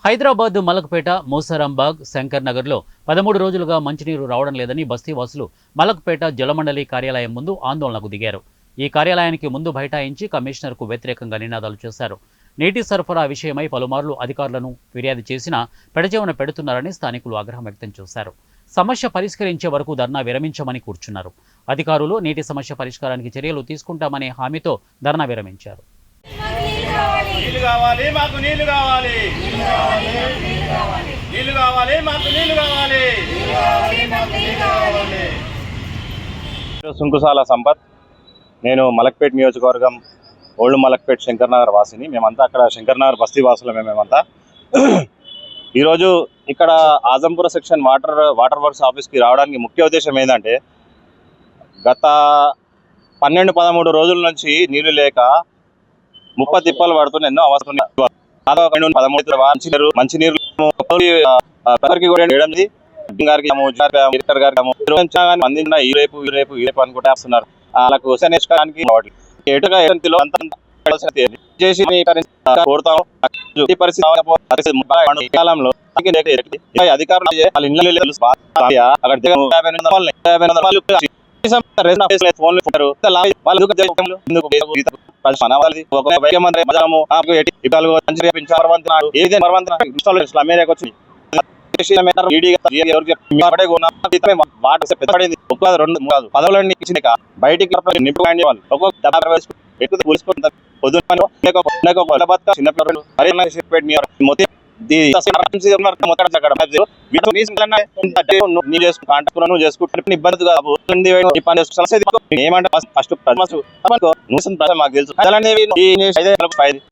హైదరాబాద్ మలక్పేట, మూసారాంబాగ్, శంకర్ నగర్లో 13 రోజులుగా మంచినీరు రావడం లేదని బస్తీవాసులు మలక్పేట జలమండలి కార్యాలయం ముందు ఆందోళనకు దిగారు. ఈ కార్యాలయానికి ముందు బైఠాయించి కమిషనర్కు వ్యతిరేకంగా నినాదాలు చేశారు. నీటి సరఫరా విషయమై పలుమార్లు అధికారులను ఫిర్యాదు చేసినా పెడచెవిన పెడుతున్నారని స్థానికులు ఆగ్రహం వ్యక్తం చేశారు. సమస్య పరిష్కరించే వరకు ధర్నా విరమించమని కూర్చున్నారు. అధికారులు నీటి సమస్య పరిష్కారానికి చర్యలు తీసుకుంటామనే హామీతో ధర్నా విరమించారు. నీళ్లు కావాలి, మాకు నీళ్లు కావాలి, నీళ్లు కావాలి, మాకు నీళ్లు కావాలి. సుంకుసాల సంపత్. నేను మలక్పేట్ నియోజకవర్గం ఓల్డ్ మలక్పేట్ శంకర్ నగర్ వాసిని. మేమంతా అక్కడ శంకర్ నగర్ బస్తీ వాసులమే మేమంతా. ఈరోజు ఇక్కడ ఆజంపుర సెక్షన్ వాటర్ వర్క్స్ ఆఫీస్కి రావడానికి ముఖ్య ఉద్దేశం ఏంటంటే, గత 12-13 రోజుల నుంచి నీళ్లు లేక 30 తిప్పలు పడుతున్న ఎన్నో అవసరం. మంచినీరు అందిన ఈ రేపు అనుకుంటే వస్తున్నారు. వాళ్ళకు కోరుతాము. కాలంలో అధికారులు బయటికి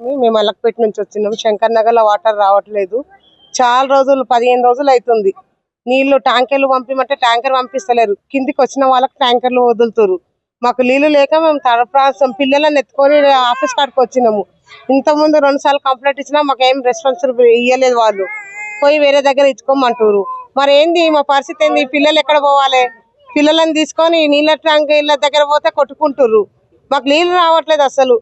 మేము మలక్పేట నుంచి వచ్చినాం. శంకర్ నగర్ లో వాటర్ రావట్లేదు. చాలా రోజులు 15 రోజులు అవుతుంది. నీళ్లు ట్యాంకర్లు పంపిమంటే ట్యాంకర్ పంపిస్తలేరు. కిందికి వచ్చిన వాళ్ళకి ట్యాంకర్లు వదులుతారు. మాకు నీళ్లు లేక మేము తరప్రాసం పిల్లలను ఎత్తుకొని ఆఫీస్ కాడికి వచ్చినాము. ఇంతకుముందు 2 సార్లు కంప్లైంట్ ఇచ్చినా మాకు ఏం రెస్పాన్సిబిలిటీ ఇవ్వలేదు. వాళ్ళు పోయి వేరే దగ్గర ఇచ్చుకోమంటారు. మరి ఏంది మా పరిస్థితి ఏంది? పిల్లలు ఎక్కడ పోవాలి? పిల్లలను తీసుకొని నీళ్ళ ట్యాంకర్ల దగ్గర పోతే కొట్టుకుంటారు. మాకు నీళ్లు రావట్లేదు అసలు.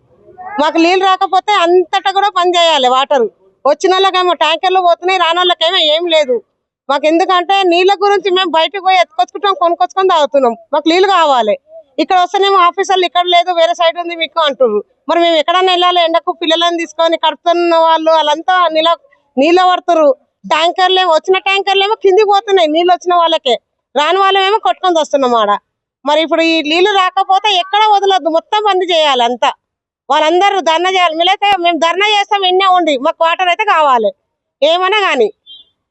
మాకు నీళ్ళు రాకపోతే అంతటా కూడా పని చేయాలి. వాటర్ వచ్చిన వాళ్ళకేమో ట్యాంకర్లు పోతున్నాయి, రాని వాళ్ళకేమో ఏం లేదు. మాకు ఎందుకంటే నీళ్ళ గురించి మేము బయటకు పోయి ఎత్తుకొచ్చుకుంటాం, కొనుక్కొచ్చుకొని తాగుతున్నాం. మాకు నీళ్ళు కావాలి. ఇక్కడ వస్తేనేమో ఆఫీసర్లు ఇక్కడ లేదు, వేరే సైడ్ ఉంది మీకు అంటుర్రు. మరి మేము ఎక్కడన్నా వెళ్ళాలి? ఎండకు పిల్లలను తీసుకొని కడుపుతున్న వాళ్ళు వాళ్ళంతా నీళ్ళ పడుతురు. ట్యాంకర్లు వచ్చిన ట్యాంకర్లు కిందికి పోతున్నాయి. నీళ్ళు వచ్చిన వాళ్ళకే, రాని వాళ్ళమేమో కొట్టుకొని వస్తున్నాం ఆడ. మరి ఇప్పుడు ఈ నీళ్లు రాకపోతే ఎక్కడ వదలొద్దు, మొత్తం బంద్ చేయాలి అంతా. వాళ్ళందరూ ధర్నా చేయాలి. మీరైతే మేము ధర్నా చేస్తాం, ఎన్నే ఉండి మాకు వాటర్ అయితే కావాలి ఏమన్నా కానీ.